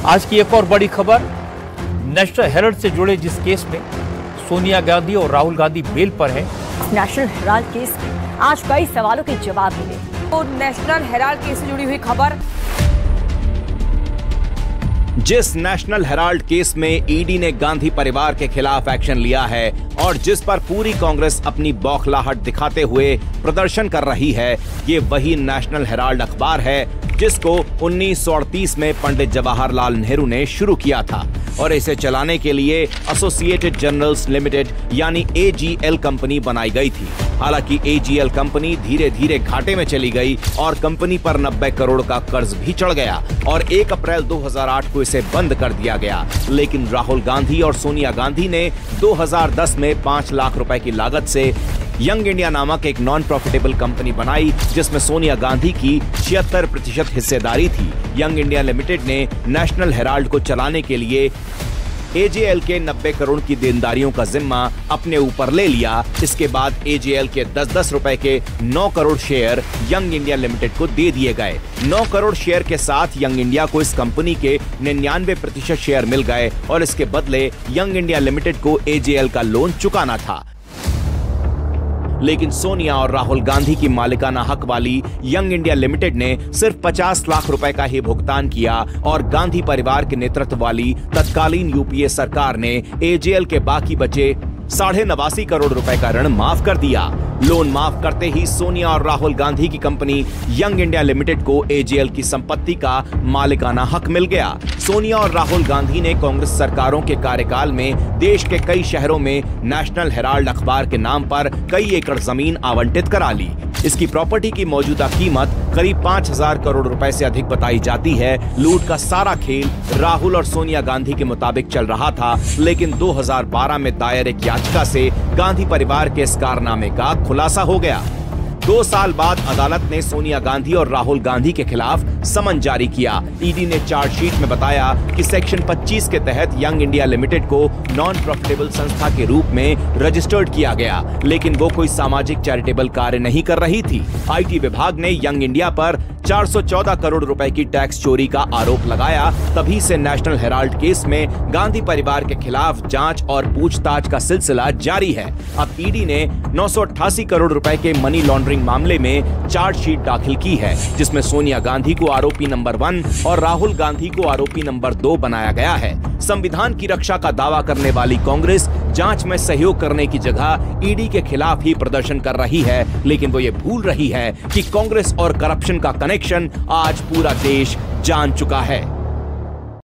आज की एक और बड़ी खबर, नेशनल हेराल्ड से जुड़े जिस केस में सोनिया गांधी और राहुल गांधी बेल पर हैं। नेशनल हेराल्ड केस में आज कई सवालों के जवाब मिले। तो नेशनल हेराल्ड केस से जुड़ी हुई खबर, जिस नेशनल हेराल्ड केस में ईडी ने गांधी परिवार के खिलाफ एक्शन लिया है और जिस पर पूरी कांग्रेस अपनी बौखलाहट दिखाते हुए प्रदर्शन कर रही है, ये वही नेशनल हेराल्ड अखबार है जिसको 1938 में पंडित जवाहरलाल नेहरू ने शुरू किया था और इसे चलाने के लिए एसोसिएटेड जर्नल्स लिमिटेड यानी एजीएल कंपनी बनाई गई थी। हालांकि एजीएल कंपनी धीरे धीरे घाटे में चली गई और कंपनी पर 90 करोड़ का कर्ज भी चढ़ गया और 1 अप्रैल 2008 को इसे बंद कर दिया गया। लेकिन राहुल गांधी और सोनिया गांधी ने 2010 में 5 लाख रुपए की लागत से यंग इंडिया नामक एक नॉन प्रॉफिटेबल कंपनी बनाई जिसमें सोनिया गांधी की 76% हिस्सेदारी थी। यंग इंडिया लिमिटेड ने नेशनल हेराल्ड को चलाने के लिए एजेएल के 90 करोड़ की देनदारियों का जिम्मा अपने ऊपर ले लिया। इसके बाद एजेएल के 10-10 रुपए के 9 crore share young India limited को दे दिए गए। 9 करोड़ शेयर के साथ यंग इंडिया को इस कंपनी के 99% शेयर मिल गए और इसके बदले यंग इंडिया लिमिटेड को एजेएल का लोन चुकाना था। लेकिन सोनिया और राहुल गांधी की मालिकाना हक वाली यंग इंडिया लिमिटेड ने सिर्फ 50 लाख रुपए का ही भुगतान किया और गांधी परिवार के नेतृत्व वाली तत्कालीन यूपीए सरकार ने एजेएल के बाकी बचे 89.5 करोड़ रुपए का ऋण माफ कर दिया। लोन माफ करते ही सोनिया और राहुल गांधी की कंपनी यंग इंडिया लिमिटेड को एजेएल की संपत्ति का मालिकाना हक मिल गया। सोनिया और राहुल गांधी ने कांग्रेस सरकारों के कार्यकाल में देश के कई शहरों में नेशनल हेराल्ड अखबार के नाम पर कई एकड़ जमीन आवंटित करा ली। इसकी प्रॉपर्टी की मौजूदा कीमत करीब 5,000 करोड़ रुपए से अधिक बताई जाती है। लूट का सारा खेल राहुल और सोनिया गांधी के मुताबिक चल रहा था, लेकिन 2012 में दायर एक याचिका से गांधी परिवार के इस कारनामे का खुलासा हो गया। 2 साल बाद अदालत ने सोनिया गांधी और राहुल गांधी के खिलाफ समन जारी किया। ईडी ने चार्जशीट में बताया कि सेक्शन 25 के तहत यंग इंडिया लिमिटेड को नॉन प्रॉफिटेबल संस्था के रूप में रजिस्टर्ड किया गया, लेकिन वो कोई सामाजिक चैरिटेबल कार्य नहीं कर रही थी। आईटी विभाग ने यंग इंडिया पर 414 करोड़ रुपए की टैक्स चोरी का आरोप लगाया। तभी से नेशनल हेराल्ड केस में गांधी परिवार के खिलाफ जांच और पूछताछ का सिलसिला जारी है। अब ईडी ने 988 करोड़ रुपए के मनी लॉन्ड्रिंग मामले में चार्जशीट दाखिल की है, जिसमें सोनिया गांधी को आरोपी नंबर 1 और राहुल गांधी को आरोपी नंबर 2 बनाया गया है। संविधान की रक्षा का दावा करने वाली कांग्रेस जांच में सहयोग करने की जगह ईडी के खिलाफ ही प्रदर्शन कर रही है, लेकिन वो ये भूल रही है कि कांग्रेस और करप्शन का कनेक्शन आज पूरा देश जान चुका है।